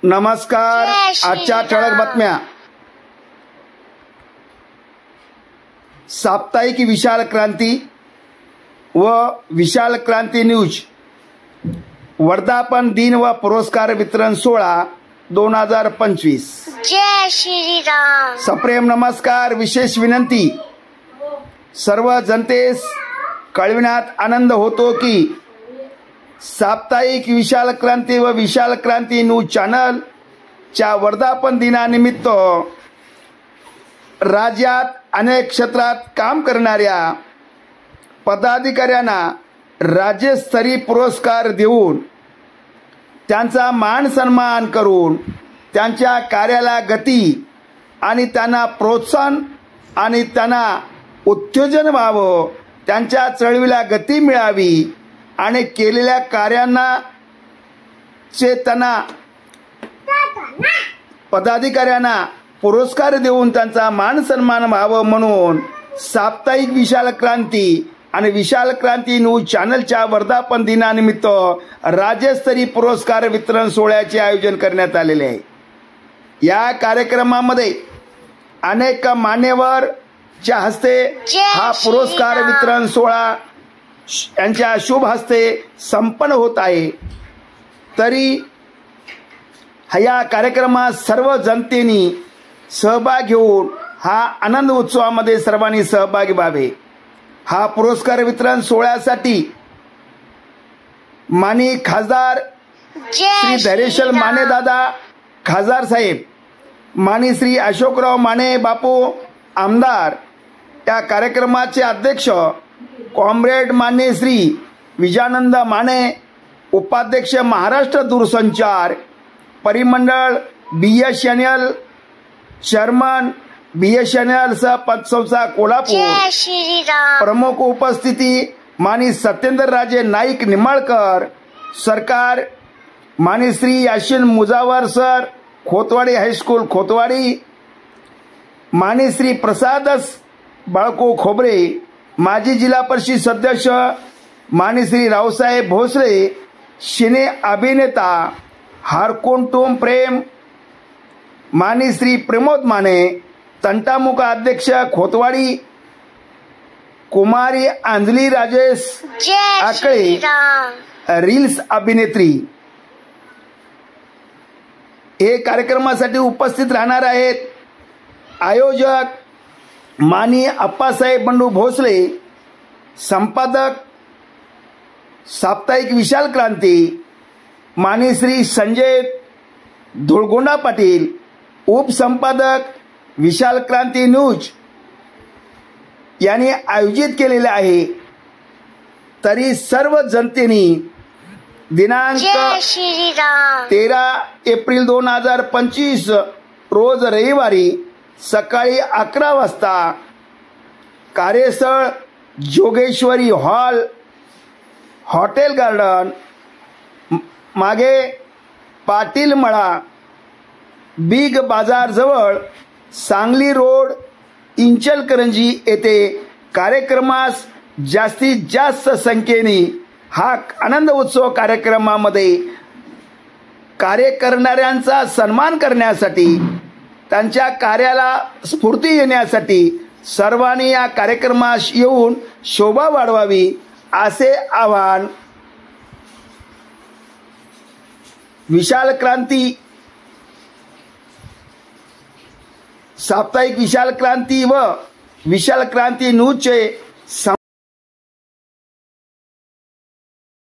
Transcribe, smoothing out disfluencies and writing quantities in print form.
नमस्कार. आजच्या ठळक बातम्या. साप्ताहिक विशाल क्रांती व विशाल क्रांती न्यूज वर्धापन दिन व पुरस्कार वितरण सोहळा 2025. जय श्रीराम. सप्रेम नमस्कार. विशेष विनंती. सर्व जनतेस कळविण्यात आनंद होतो की साप्ताहिक विशाल क्रांती व विशाल क्रांती न्यूज चॅनल च्या वर्धापन दिनानिमित्त राज्यात अनेक क्षेत्रात काम करणाऱ्या पदाधिकाऱ्यांना राज्यस्तरीय पुरस्कार देऊन त्यांचा मान सन्मान करून त्यांच्या कार्याला गती आणि त्यांना प्रोत्साहन आणि त्यांना उत्तेजन व्हावं, त्यांच्या चळवळीला गती मिळावी आणि केलेल्या कार्यांना त्यांना पदाधिकाऱ्यांना पुरस्कार देऊन त्यांचा मान सन्मान व्हावं म्हणून साप्ताहिक विशाल क्रांती आणि विशाल क्रांती न्यूज चॅनलच्या वर्धापन दिनानिमित्त राज्यस्तरीय पुरस्कार वितरण सोहळ्याचे आयोजन करण्यात आलेले आहे. या कार्यक्रमामध्ये अनेक मान्यवरच्या हस्ते हा पुरस्कार वितरण सोहळा यांच्या शुभ हस्ते संपन्न होत आहे. तरी या कार्यक्रमात सर्व जनतेने सहभाग घेऊन हा आनंद उत्सवामध्ये सर्वांनी सहभागी व्हावे. हा पुरस्कार वितरण सोहळ्यासाठी माननीय खासदार श्री धैर्यशील माने दादा खासदार साहेब, माननीय श्री अशोकराव माने बापू आमदार, या कार्यक्रमाचे अध्यक्ष कॉम्रेड मान्य श्री विजयानंद माने, उपाध्यक्ष महाराष्ट्र दूरसंचार परिमंडळ BSNL, चेअरमन BSNL सह पतसंस्था कोल्हापूर, प्रमुख उपस्थिती माननीय सत्येंद्र राजे नाईक निंबाळकर सरकार, माननीय Shri Yashin Mujawar sir Khotwadi high school Khotwadi, माननीय श्री प्रसादस बाळको खोबरे माजी जिल्हा परिषद सदस्य, माननीय श्री रावसाहेब भोसले सिने अभिनेता हारकुंटुम प्रेम, माननीय श्री प्रमोद माने तंटामुख अध्यक्ष खोतवाडी, कुमारी अंजली राजेश आकळे रील्स अभिनेत्री हे कार्यक्रमासाठी उपस्थित राहणार आहेत. आयोजक माननीय अप्पासाहेब बंडू भोसले, संपादक साप्ताहिक विशाल क्रांती माननीय श्री संजय धुळगोंडा पाटील, उपसंपादक विशाल क्रांती न्यूज यांनी आयोजित केलेले आहे. तरी सर्व जनतेने दिनांक 13 एप्रिल 2025 रोज रविवारी सकाळी 11 वाजता कार्यस्थळ जोगेश्वरी हॉल, हॉटेल गार्डन मागे पाटील मळा, बिग बाजार जवळ, सांगली रोड, इंचलकरंजी येथे कार्यक्रमास जास्तीत जास्त संख्येने हा आनंद उत्सव कार्यक्रमामध्ये कार्य करणाऱ्यांचा सन्मान करण्यासाठी, त्यांच्या कार्याला स्फूर्ती येण्यासाठी सर्वांनी या कार्यक्रमास येऊन शोभा वाढवावी असे आवाहन विशाल क्रांती साप्ताहिक विशाल क्रांती व विशाल क्रांती न्यूजचे